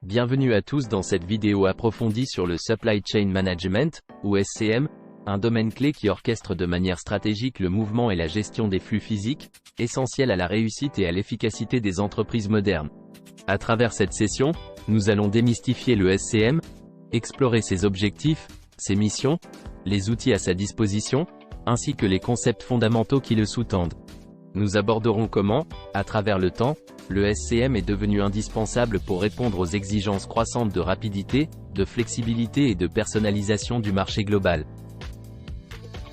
Bienvenue à tous dans cette vidéo approfondie sur le Supply Chain Management, ou SCM, un domaine clé qui orchestre de manière stratégique le mouvement et la gestion des flux physiques, essentiel à la réussite et à l'efficacité des entreprises modernes. À travers cette session, nous allons démystifier le SCM, explorer ses objectifs, ses missions, les outils à sa disposition, ainsi que les concepts fondamentaux qui le sous-tendent. Nous aborderons comment, à travers le temps, le SCM est devenu indispensable pour répondre aux exigences croissantes de rapidité, de flexibilité et de personnalisation du marché global.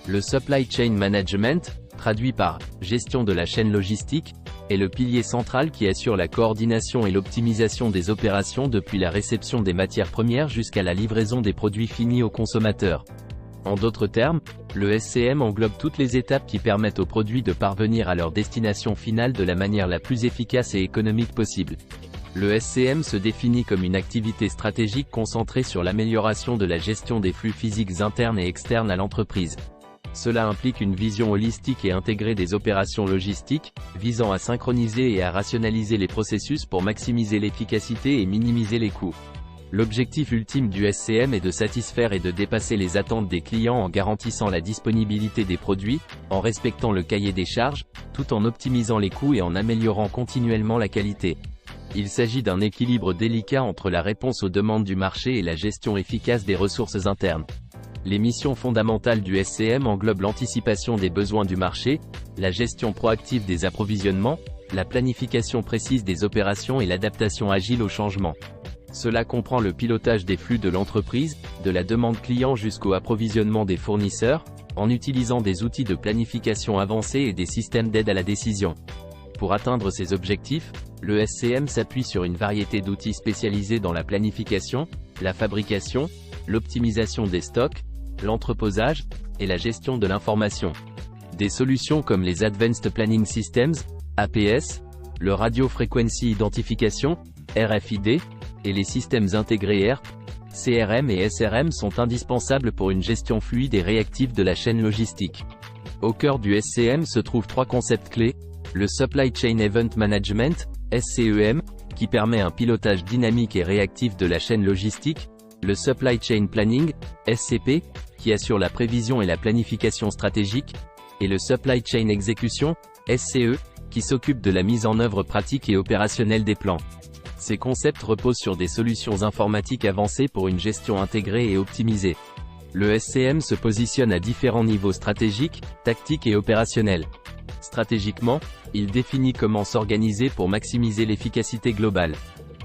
Le Supply Chain Management, traduit par « gestion de la chaîne logistique », est le pilier central qui assure la coordination et l'optimisation des opérations depuis la réception des matières premières jusqu'à la livraison des produits finis aux consommateurs. En d'autres termes, le SCM englobe toutes les étapes qui permettent aux produits de parvenir à leur destination finale de la manière la plus efficace et économique possible. Le SCM se définit comme une activité stratégique concentrée sur l'amélioration de la gestion des flux physiques internes et externes à l'entreprise. Cela implique une vision holistique et intégrée des opérations logistiques, visant à synchroniser et à rationaliser les processus pour maximiser l'efficacité et minimiser les coûts. L'objectif ultime du SCM est de satisfaire et de dépasser les attentes des clients en garantissant la disponibilité des produits, en respectant le cahier des charges, tout en optimisant les coûts et en améliorant continuellement la qualité. Il s'agit d'un équilibre délicat entre la réponse aux demandes du marché et la gestion efficace des ressources internes. Les missions fondamentales du SCM englobent l'anticipation des besoins du marché, la gestion proactive des approvisionnements, la planification précise des opérations et l'adaptation agile aux changements. Cela comprend le pilotage des flux de l'entreprise, de la demande client jusqu'au approvisionnement des fournisseurs, en utilisant des outils de planification avancés et des systèmes d'aide à la décision. Pour atteindre ces objectifs, le SCM s'appuie sur une variété d'outils spécialisés dans la planification, la fabrication, l'optimisation des stocks, l'entreposage, et la gestion de l'information. Des solutions comme les Advanced Planning Systems, APS, le Radio Frequency Identification, RFID, et les systèmes intégrés ERP, CRM et SRM sont indispensables pour une gestion fluide et réactive de la chaîne logistique. Au cœur du SCM se trouvent trois concepts clés, le Supply Chain Event Management, SCEM, qui permet un pilotage dynamique et réactif de la chaîne logistique, le Supply Chain Planning, SCP, qui assure la prévision et la planification stratégique, et le Supply Chain Execution, SCE, qui s'occupe de la mise en œuvre pratique et opérationnelle des plans. Ces concepts reposent sur des solutions informatiques avancées pour une gestion intégrée et optimisée. Le SCM se positionne à différents niveaux stratégiques, tactiques et opérationnels. Stratégiquement, il définit comment s'organiser pour maximiser l'efficacité globale.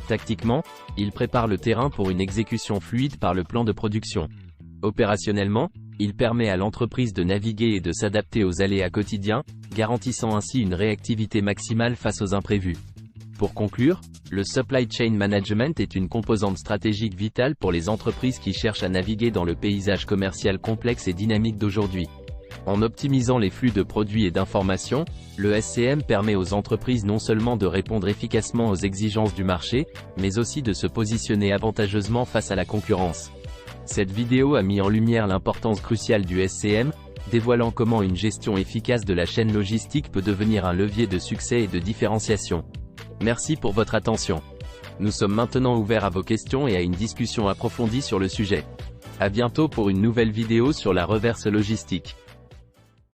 Tactiquement, il prépare le terrain pour une exécution fluide par le plan de production. Opérationnellement, il permet à l'entreprise de naviguer et de s'adapter aux aléas quotidiens, garantissant ainsi une réactivité maximale face aux imprévus. Pour conclure, le Supply Chain Management est une composante stratégique vitale pour les entreprises qui cherchent à naviguer dans le paysage commercial complexe et dynamique d'aujourd'hui. En optimisant les flux de produits et d'informations, le SCM permet aux entreprises non seulement de répondre efficacement aux exigences du marché, mais aussi de se positionner avantageusement face à la concurrence. Cette vidéo a mis en lumière l'importance cruciale du SCM, dévoilant comment une gestion efficace de la chaîne logistique peut devenir un levier de succès et de différenciation. Merci pour votre attention. Nous sommes maintenant ouverts à vos questions et à une discussion approfondie sur le sujet. À bientôt pour une nouvelle vidéo sur la reverse logistique.